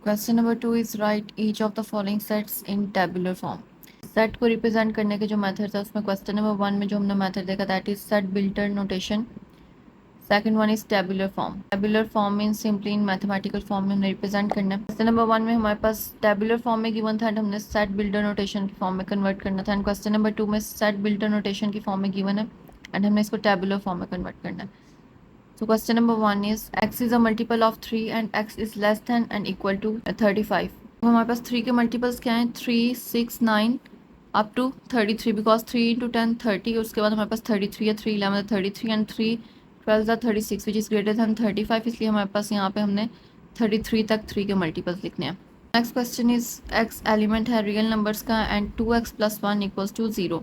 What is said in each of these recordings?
Question number 2 is right each of the following sets in tabular form. Set को represent करने के जो methods है उसमें क्वेश्चन नंबर 1 में जो हमने मेथड देखा that is set builder notation. Second one is tabular form. Tabular form means simply in mathematical form में हमने रिप्रेजेंट करना है। क्वेश्चन नंबर 1 में हमारे पास टेबुलर फॉर्म में गिवन था एंड हमने सेट बिल्डर नोटेशन की फॉर्म में कन्वर्ट करना था। एंड क्वेश्चन नंबर 2 में सेट बिल्डर नोटेशन की फॉर्म में गिवन है एंड हमने इसको टेबुलर फॉर्म में कन्वर्ट करना है। So question number 1 is x is a multiple of 3 and x is less than and equal to 35. तो हमारे पास 3 के मल्टीपल्स क्या हैं 3, 6, 9 अप टू 33 बिकॉज 3 इंटू 10 30 उसके बाद हमारे पास 33 है 3 11 33 and 3 12 36 which is greater than 35 इसलिए हमारे पास यहाँ पे हमने 33 तक 3 के मल्टीपल्स लिखने हैं। Next question is x element है रियल नंबर्स का and 2x plus 1 equals to 0।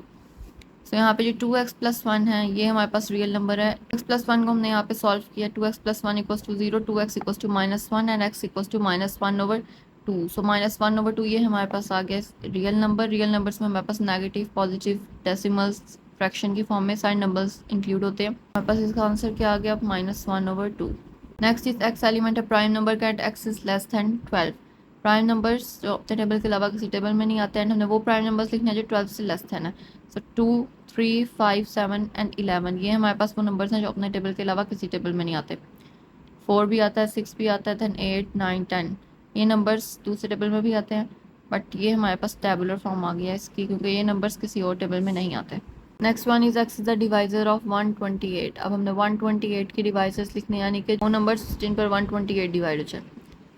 तो यहाँ पे जो 2x प्लस 1 है ये हमारे पास रियल नंबर है। x प्लस 1 को हमने यहाँ पे सॉल्व किया 2x plus 1 equals to 0 2x equals to -1 and x equals to -1/2। So -1/2 ये हमारे पास आ गया रियल नंबर। रियल नंबर्स में हमारे पास नेगेटिव पॉजिटिव डेसिमल्स फ्रैक्शन की फॉर्म में सारे नंबर्स इंक्लूड होते हैं। हमारे पास इसका आंसर क्या आ गया -1/2। नेक्स्ट इज x एलिमेंट है प्राइम नंबर का and x is less than 12। Prime numbers जो अपने टेबल के अलावा किसी टेबल में नहीं आते हैं, हमने वो प्राइम नंबर्स लिखने हैं जो 12 से लेस दैन है। सो 2, 3, 5, 7 एंड 11 ये हमारे पास वो नंबर्स हैं जो अपने टेबल के अलावा किसी टेबल में नहीं आते। 4 भी आता है, 6 भी आता है, दैन 8, 9, 10 ये नंबर्स दूसरे टेबल में भी आते हैं बट ये हमारे पास टेबुलर फॉर्म आ गया है इसकी क्योंकि ये नंबर्स किसी और टेबल में नहीं आते। Next one is x is the divisor of 128। अब हमने 128 के डिवाइजर्स लिखने यानी कि वो नंबर्स जिन पर 128 डिवाइड हो जाए।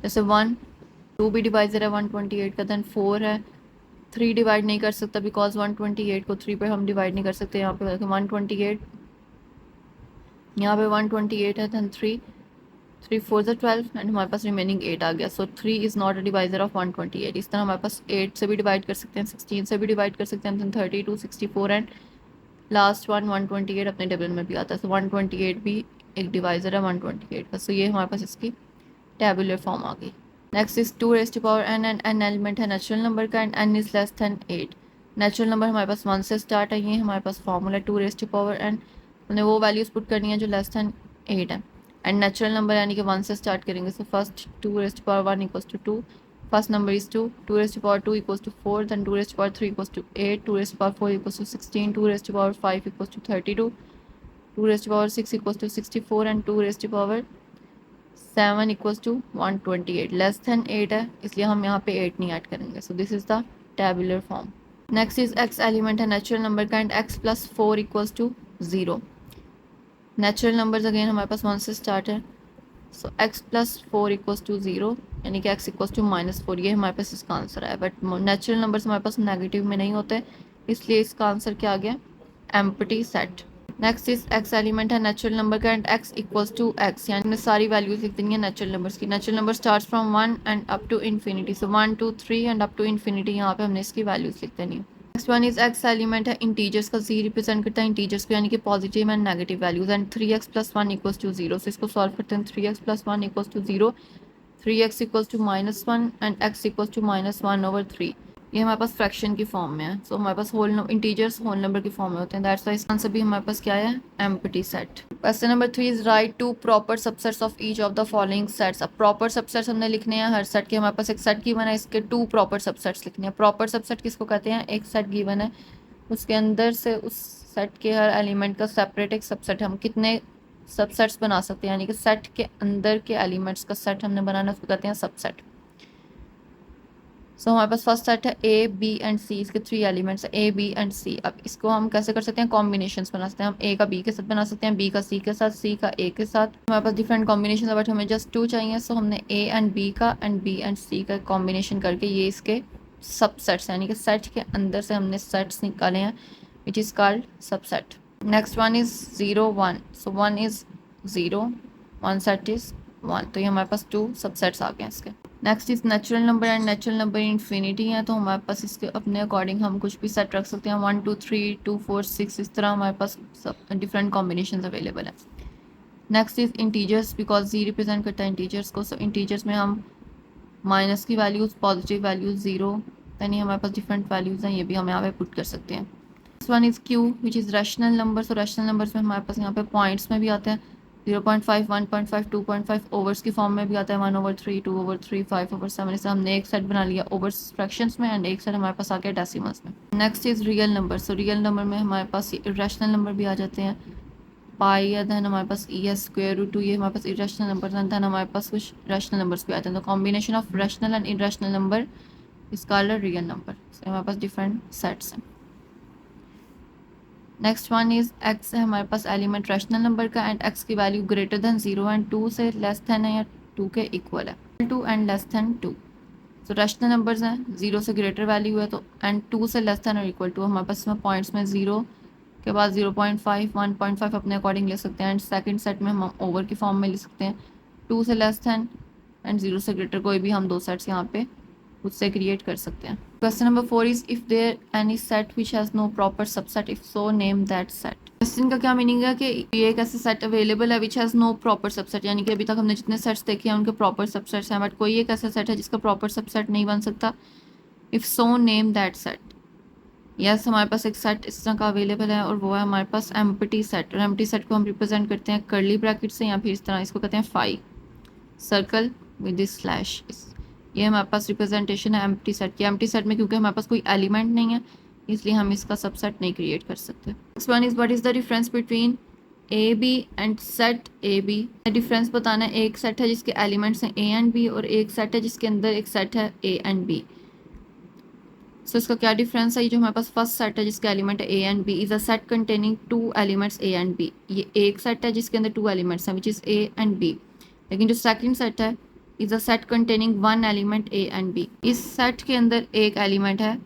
जैसे 1, 2 भी डिवाइजर है 128 का, दैन 4 है। 3 डिवाइड नहीं कर सकता बिकॉज 128 को 3 पर हम डिवाइड नहीं कर सकते। यहाँ पे 128 यहाँ पे 128 है, दैन 3 4 ज़ा 12 एंड हमारे पास रिमेनिंग 8 आ गया। सो 3 is not a divisor of 128। इस तरह हमारे पास 8 से भी डिवाइड कर सकते हैं, 16 से भी डिवाइड कर सकते हैं, दैन 32, 64 एंड लास्ट वन 128 अपने टेबल में भी आता है। सो 128 भी एक डिवाइजर है 128 का। सो ये हमारे पास इसकी टेबुलर फॉर्म आ गई। Next is 2 raise to power n and n element है नेचुरल नंबर का and n is less than 8। Natural number हमारे पास 1 से स्टार्ट है, ये हमारे पास formula 2 raise to power n हमने वो वैल्यूज़ पुट करनी है जो लेस दैन 8 है एंड नेचुरल नंबर यानी कि 1 से स्टार्ट करेंगे। So first 2 raise to power 1 equals to 2, first number is 2, 2 raise to power 2 equals to 4, then 2 raise to power 3 equals to 8, 2 raise to power 4 equals to 16, 2 raise to power 5 equals to 32, 2 raise to power 6 equals to 64 and 2 raise to power 7 equals to 128। Less than 8 है इसलिए हम यहाँ पे 8 नहीं add करेंगे। So this is the tabular form. Next is x element है natural number का and x plus 4 equals to 0। Natural numbers again हमारे पास 1 से स्टार्ट है। So x plus 4 equals to 0 यानी कि x इक्वल्स टू -4 ये हमारे पास इसका आंसर है। बट नेचुरल नंबर्स हमारे पास नेगेटिव में नहीं होते इसलिए इसका आंसर क्या आ गया empty set. Next is x element है नेचुरल नंबर का and x equals to x यानी हमने सारी वैल्यूज लिख देनी है नेचुरल नंबर्स की। Natural number starts from 1 and up to infinity. So 1, 2, 3 and up to infinity यहाँ पे हमने इसकी वैल्यूज लिख देनी है। Next one is x element है इंटीजर्स का z रिप्रेजेंट करता है इंटीजर्स को यानी कि positive and negative values and 3x plus 1 equals to 0। So इसको सॉल्व करते हैं 3x plus 1 equals to 0, 3x equals to -1 and x equals to -1/3 ये हमारे पास फ्रैक्शन की फॉर्म में है। सो हमारे पास होल इंटीजर्स होल नंबर की फॉर्म में होते हैं। दैट्स व्हाई इसका आंसर भी हमारे पास क्या है empty set. Question number 3 is write two proper subsets of each of the following sets. अब प्रॉपर सबसेट्स हमने लिखने हैं हर सेट के। हमारे पास एक सेट गिवन है इसके 2 प्रॉपर सबसेट्स लिखने हैं। प्रॉपर सबसेट किसको कहते हैं एक सेट गिवन है उसके अंदर से उस सेट के हर एलिमेंट का सेपरेट एक सबसेट हम कितने सबसेट्स बना सकते हैं यानी कि सेट के अंदर के एलिमेंट्स का सेट हमने बनाना उसको कहते हैं सबसेट। सो हमारे पास फर्स्ट सेट है ए बी एंड सी इसके 3 एलिमेंट्स है ए बी एंड सी। अब इसको हम कैसे कर सकते हैं कॉम्बिनेशंस बना सकते हैं। हम ए का बी के साथ बना सकते हैं, बी का सी के साथ, सी का ए के साथ। हमारे पास डिफरेंट कॉम्बिनेशन है बट हमें जस्ट 2 चाहिए। सो हमने ए एंड बी का एंड बी एंड सी का कॉम्बिनेशन करके ये इसके सबसेट्स यानी कि सेट के अंदर से हमने सेट्स निकाले हैं which is called subset. Next one is 0, 1। So 1 is 0, 1 set is 1। तो ये हमारे पास 2 सबसेट्स आ गए इसके। Next is natural number and natural number infinity है तो हमारे पास इसके अपने अकॉर्डिंग हम कुछ भी सेट रख सकते हैं 1, 2, 3, 2, 4, 6 इस तरह हमारे पास सब डिफरेंट कॉम्बिनेशन अवेलेबल है। Next is integers because Z represent करता है इंटीजर्स को। सो इंटीजर्स में हम माइनस की वैल्यूज पॉजिटिव वैल्यूज 0 यानी हमारे पास डिफरेंट वैल्यूज हैं ये भी हम यहाँ पे पुट कर सकते हैं। Next one is Q which is rational number. So rational numbers में हमारे पास यहाँ पे पॉइंट्स में भी आते हैं 0.5, 1.5, 2.5 ओवर्स की फॉर्म में भी आता है, 1/3, 2/3, 5/7। इसे हमने एक सेट बना लिया ओवर्स फ्रैक्शंस में एंड एक सेट हमारे पास आ गया डेसिमल्स में। Next is real number. So real number में हमारे पास इरेशनल नंबर भी आ जाते हैं, पाई या देन हमारे पास (2) ये हमारे पास इरेशनल नंबर एंड देन हमारे पास कुछ रैशनल नंबर्स भी आते हैं। तो combination of rational and irrational number is called a real number. हमारे पास डिफरेंट सेट्स हैं। नेक्स्ट वन इज एक्स है हमारे पास एलिमेंट रैशनल नंबर का एंड एक्स की वैल्यू ग्रेटर देन 0 एंड 2 से लेस देन है या 2 के इक्वल है, 2 एंड लेस देन 2। तो रैशनल नंबर्स हैं, 0 से ग्रेटर वैल्यू है तो एंड 2 से लेस देन और इक्वल टू। हमारे पास इसमें पॉइंट्स में 0 के बाद 0.5, 1.5 अपने अकॉर्डिंग ले सकते हैं एंड सेकंड सेट में हम ओवर की फॉर्म में ले सकते हैं, 2 से लेस देन एंड 0 से ग्रेटर कोई भी हम दो सेट्स यहाँ पे उससे क्रिएट कर सकते हैं। Question number 4 is if there any set which has no proper subset, if so name that set. Question का क्या मीनिंग है कि ये एक ऐसा सेट अवेलेबल है which has no proper subset, यानी कि अभी तक हमने जितने सेट्स देखे हैं उनके प्रॉपर सबसेट्स हैं, बट कोई एक ऐसा सेट है जिसका प्रॉपर सबसेट नहीं बन सकता। If so name that set. Yes, हमारे पास एक सेट इस तरह का अवेलेबल है और वो है हमारे पास एम्प्टी सेट। और एम्प्टी सेट को हम रिप्रेजेंट करते हैं कर्ली ब्रैकेट से या फिर इस तरह, इसको कहते हैं phi circle with this slash. ये हमारे पास रिप्रेजेंटेशन है एम्प्टी सेट की। एम्प्टी सेट में क्योंकि हमारे पास कोई एलिमेंट नहीं है इसलिए हम इसका सबसेट नहीं क्रिएट कर सकते। Next one is what is the difference between A B and set A B. Difference बताना है, एक सेट है जिसके एलिमेंट्स हैं ए एंड बी और एक सेट है जिसके अंदर एक सेट है ए एंड बी। सो इसका क्या डिफरेंस है? ये जो हमारे पास फर्स्ट सेट है जिसके एलिमेंट है A and B is a set containing two elements A and B. ये एक सेट है जिसके अंदर टू एलिमेंट्स हैं which is A and B. लेकिन जो सेकंड सेट है is a set containing one element A and B. इस सेट के अंदर एक एलिमेंट है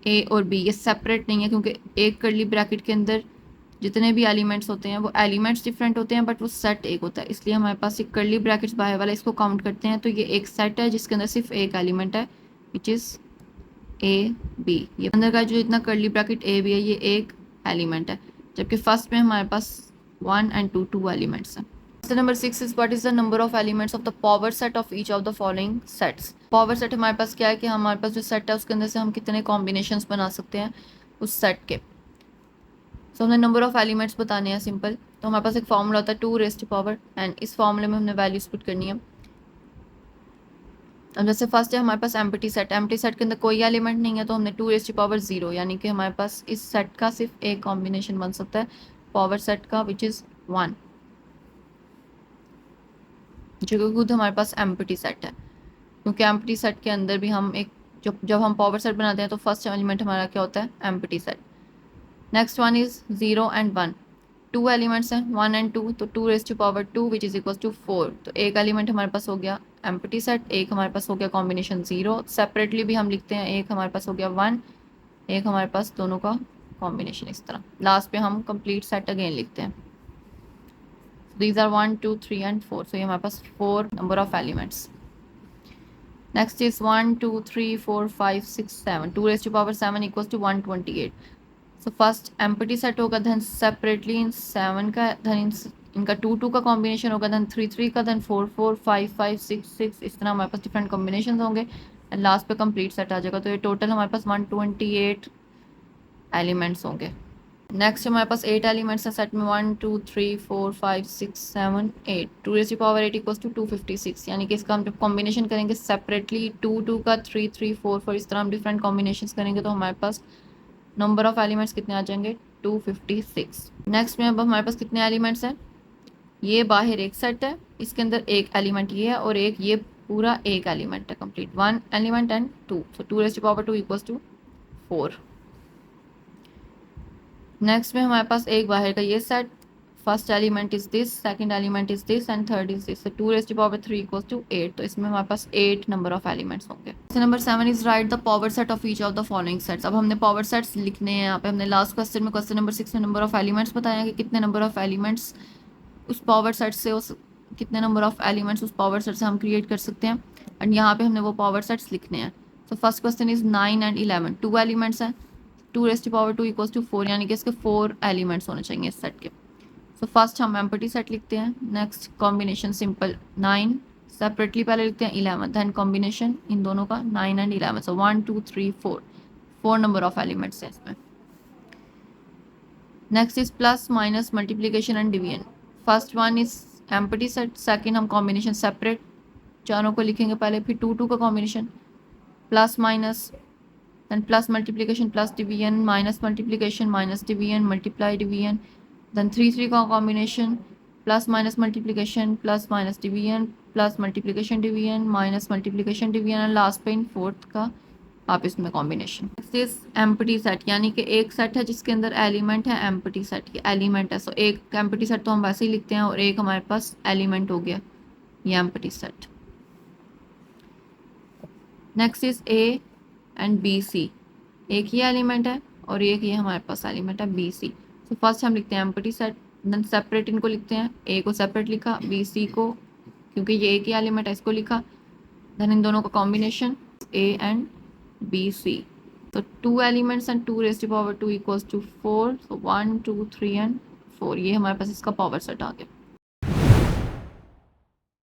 ए और बी, ये सेपरेट नहीं है क्योंकि एक कर्ली ब्रैकेट के अंदर जितने भी एलिमेंट्स होते हैं वो एलिमेंट्स डिफरेंट होते हैं बट वो सेट एक होता है, इसलिए हमारे पास एक कर्ली ब्रैकेट्स बाहर वाला इसको काउंट करते हैं। तो ये एक सेट है जिसके अंदर सिर्फ एक एलिमेंट है विच इज़ ए बी। ये अंदर का जो इतना कर्ली ब्रैकेट ए बी है ये एक एलिमेंट है, जबकि फर्स्ट में हमारे पास 1 and 2 टू एलिमेंट्स हैं। Question number 6 is what is the number of elements of the power set of each of the following sets. Power set हमारे पास क्या है कि हमारे पास जो सेट है उसके अंदर से हम कितने कॉम्बिनेशंस बना सकते हैं उस सेट के। सो हमने नंबर ऑफ एलिमेंट्स बताने हैं सिंपल। तो हमारे पास एक फॉर्मूला होता है 2 raised to पावर एंड इस फॉर्मूले में हमने वैल्यूज पुट करनी है। अब जैसे फर्स्ट है हमारे पास एम्प्टी सेट। एम्प्टी सेट के अंदर कोई एलिमेंट नहीं है तो हमने 2 raised to पावर 0, यानी कि हमारे पास इस सेट का सिर्फ एक कॉम्बिनेशन बन सकता है पावर सेट का विच इज़ 1, जो खुद हमारे पास एम्प्टी सेट है। क्योंकि एम्प्टी सेट के अंदर भी हम एक जब हम पावर सेट बनाते हैं तो फर्स्ट एलिमेंट हमारा क्या होता है? Empty set. Next one is 0 and 1। Two elements हैं 1 and 2, तो 2 raised to power 2 which is equal to 4। तो एक एलिमेंट हमारे पास हो गया एम्प्टी सेट, एक हमारे पास हो गया कॉम्बिनेशन 0। सेपरेटली भी हम लिखते हैं, एक हमारे पास हो गया 1, एक हमारे पास दोनों का कॉम्बिनेशन इस तरह। लास्ट पे हम कंप्लीट सेट अगेन लिखते हैं। These are 1, 2, 3 and 4। सो ये हमारे पास 4 number of elements. Next is 1, 2, 3, 4, 5, 6, 7। 2 raised to power 7 equal to 128। So first empty set होगा, धन सेपरेटली इन 7 का, धन इनका 2, 2 का कॉम्बिनेशन होगा, धन 3, 3 का, धन 4, 4, 5, 5, 6, 6। इस तरह हमारे पास डिफरेंट कॉम्बिनेशन होंगे एंड लास्ट पे कंप्लीट सेट आ जाएगा। तो ये टोटल हमारे पास 128 एलिमेंट्स होंगे। नेक्स्ट हमारे पास 8 एलिमेंट्स हैं सेट में, 1, 2, 3, 4, 5, 6, 7, 8। 2 raised to power 8 equals to 256, यानी कि इसका हम जब कॉम्बिनेशन करेंगे सेपरेटली 2, 2 का, 3, 3, 4, 4, इस तरह हम डिफरेंट कॉम्बिनेशन करेंगे तो हमारे पास नंबर ऑफ एलिमेंट्स कितने आ जाएंगे? 256। नेक्स्ट में अब हमारे पास कितने एलिमेंट्स हैं? ये बाहर एक सेट है, इसके अंदर एक एलिमेंट ये है और एक ये पूरा एक एलिमेंट है complete, 1 element and 2। So 2 raised to power 2 equals to 4। Next में हमारे पास एक बाहर का ये set, first element is this, second element is this and third is this. 2 raised to power 3 equals to 8। तो इसमें हमारे पास 8 नंबर ऑफ एलिमेंट्स होंगे। Question number 7 is write the power set of each of the following sets. अब हमने power sets लिखने हैं यहाँ पे। हमने लास्ट क्वेश्चन में क्वेश्चन नंबर 6 में नंबर ऑफ एलिमेंट्स बताया कि कितने नंबर ऑफ एलिमेंट्स उस पावर सेट से, उस कितने नंबर ऑफ एलिमेंट्स उस पावर सेट से हम क्रिएट कर सकते हैं एंड यहाँ पे हमने वो पावर सेट्स लिखने हैं। So first question is 9 and 11। 2 elements हैं, 2 raised to power 2 equals to 4, यानी कि इसके 4 एलिमेंट्स होने चाहिए इस सेट के। सो फर्स्ट हम एम्प्टी सेट लिखते हैं। नेक्स्ट कॉम्बिनेशन सिंपल 9, सेपरेटली पहले लिखते हैं 11, देन कॉम्बिनेशन इन दोनों का 9 and 11। So 1, 2, 3, 4 number of elements हैं इसमें। Next is plus minus multiplication and division. First one is empty set, second हम कॉम्बिनेशन सेपरेट चारों को लिखेंगे पहले, फिर 2 2 का combination, plus minus, then plus multiplication plus division, minus multiplication minus division, multiply division, then 3 3 का combination, plus minus multiplication plus minus division, plus multiplication division, minus multiplication division, and last पे in fourth का आप इसमें combination. This empty set, यानी कि एक set है जिसके अंदर एलिमेंट है, एम्प्टी सेट की एलिमेंट है। सो एक एम्प्टी सेट तो हम वैसे ही लिखते हैं और एक हमारे पास एलिमेंट हो गया ये empty set. Next is A and B C, एक ही एलिमेंट है और एक ये हमारे पास एलिमेंट है बी सी। सो फर्स्ट हम लिखते हैं एम्प्टी सेट, देन सेपरेट इनको लिखते हैं, ए को सेपरेट लिखा, बी सी को क्योंकि ये एक ही एलिमेंट है इसको लिखा, देन इन दोनों का combination A and B C. तो 2 elements and 2 raised to power 2 equals to 4, so 1 2 3 and 4, ये हमारे पास इसका पावर सेट आ गया।